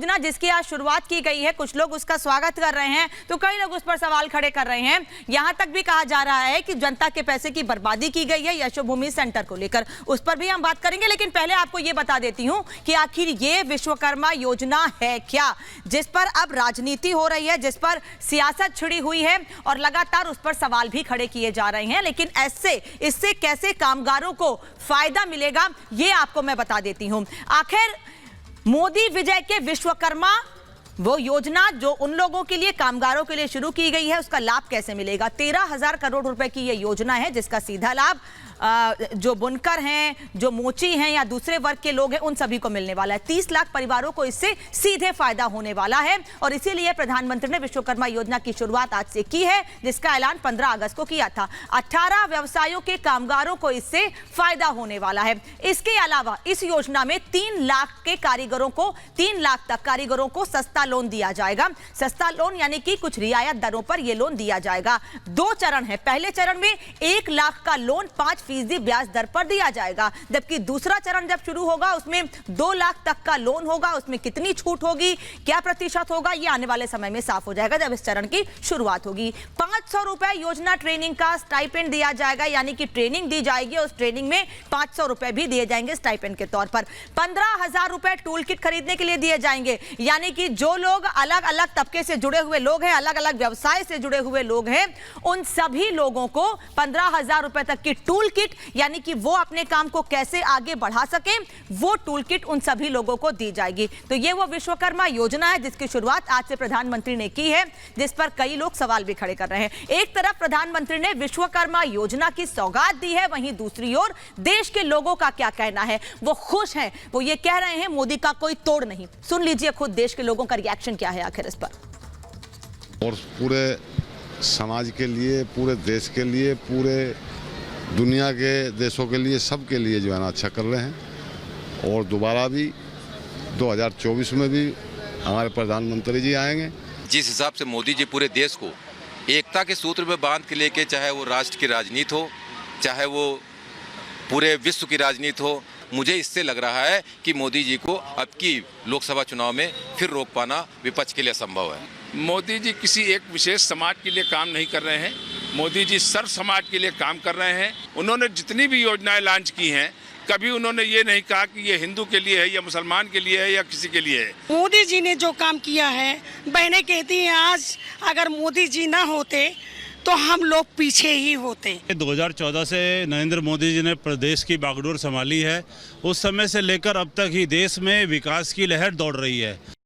योजना जिसकी आज शुरुआत की गई है, कुछ लोग उसका स्वागत कर रहे हैं तो कई लोग उस पर सवाल खड़े कर रहे हैं। यहां तक भी कहा जा रहा है कि जनता के पैसे की बर्बादी की गई है यशोभूमि सेंटर को लेकर, उस पर भी हम बात करेंगे। लेकिन पहले आपको यह बता देती हूं कि आखिर ये विश्वकर्मा योजना है क्या, जिस पर अब राजनीति हो रही है, जिस पर सियासत छिड़ी हुई है और लगातार उस पर सवाल भी खड़े किए जा रहे हैं। लेकिन इससे कैसे कामगारों को फायदा मिलेगा ये आपको मैं बता देती हूं। आखिर मोदी विजय के विश्वकर्मा वो योजना जो उन लोगों के लिए, कामगारों के लिए शुरू की गई है, उसका लाभ कैसे मिलेगा। 13,000 करोड़ रुपए की यह योजना है जिसका सीधा लाभ जो बुनकर हैं, जो मोची हैं या दूसरे वर्ग के लोग हैं, उन सभी को मिलने वाला है। 30 लाख परिवारों को इससे सीधे फायदा होने वाला है और इसीलिए प्रधानमंत्री ने विश्वकर्मा योजना की शुरुआत आज से की है, जिसका ऐलान 15 अगस्त को किया था। 18 व्यवसायों के कामगारों को इससे फायदा होने वाला है। इसके अलावा इस योजना में 3 लाख के कारीगरों को, 3 लाख तक कारीगरों को सस्ता लोन दिया जाएगा। सस्ता लोन यानी कि कुछ रियायत दरों पर यह लोन दिया जाएगा। 2 चरण है। पहले चरण में 1 लाख का लोन 5% ब्याज दर पर दिया जाएगा, जबकि दूसरा चरण जब शुरू होगा उसमें 2 लाख तक का लोन होगा। उसमें कितनी छूट होगी, क्या प्रतिशत होगा, यह आने वाले समय में साफ हो जाएगा जब इस चरण की शुरुआत होगी। 500 रुपए योजना ट्रेनिंग का स्टाइपेंड दिया जाएगा, यानी कि ट्रेनिंग दी जाएगी, उस ट्रेनिंग में 500 रुपए भी दिए जाएंगे स्टाइपेंड के तौर पर। 15,000 रुपए टूल किट खरीदने के लिए दिए जाएंगे, यानी कि जो लोग अलग अलग तबके से जुड़े हुए लोग हैं, अलग अलग व्यवसाय से जुड़े हुए लोग हैं, उन सभी लोगों को 15,000 रुपए तक की टूल किट, यानी कि वो अपने काम को कैसे आगे बढ़ा सके, वो टूल किट उन सभी लोगों को दी जाएगी। तो ये वो विश्वकर्मा योजना है जिसकी शुरुआत आज से प्रधानमंत्री ने की है, जिस पर कई लोग सवाल भी खड़े कर रहे हैं। एक तरफ प्रधानमंत्री ने विश्वकर्मा योजना की सौगात दी है, वहीं दूसरी ओर देश के लोगों का क्या कहना है। वो खुश हैं, वो ये कह रहे हैं मोदी का कोई तोड़ नहीं। सुन लीजिए खुद देश के लोगों का रिएक्शन क्या है आखिर इस पर। और पूरे समाज के लिए, पूरे देश के लिए, पूरे दुनिया के देशों के लिए, सबके लिए जो है ना अच्छा कर रहे हैं। और दोबारा भी 2024 में भी हमारे प्रधानमंत्री जी आएंगे। जिस हिसाब से मोदी जी पूरे देश को एकता के सूत्र में बांध के लेके, चाहे वो राष्ट्र की राजनीति हो, चाहे वो पूरे विश्व की राजनीति हो, मुझे इससे लग रहा है कि मोदी जी को अब की लोकसभा चुनाव में फिर रोक पाना विपक्ष के लिए असंभव है। मोदी जी किसी एक विशेष समाज के लिए काम नहीं कर रहे हैं, मोदी जी सर्व समाज के लिए काम कर रहे हैं। उन्होंने जितनी भी योजनाएं लॉन्च की हैं, कभी उन्होंने ये नहीं कहा कि ये हिंदू के लिए है या मुसलमान के लिए है या किसी के लिए है। मोदी जी ने जो काम किया है, बहनें कहती हैं आज अगर मोदी जी ना होते तो हम लोग पीछे ही होते। 2014 से नरेंद्र मोदी जी ने प्रदेश की बागडोर संभाली है, उस समय से लेकर अब तक ही देश में विकास की लहर दौड़ रही है।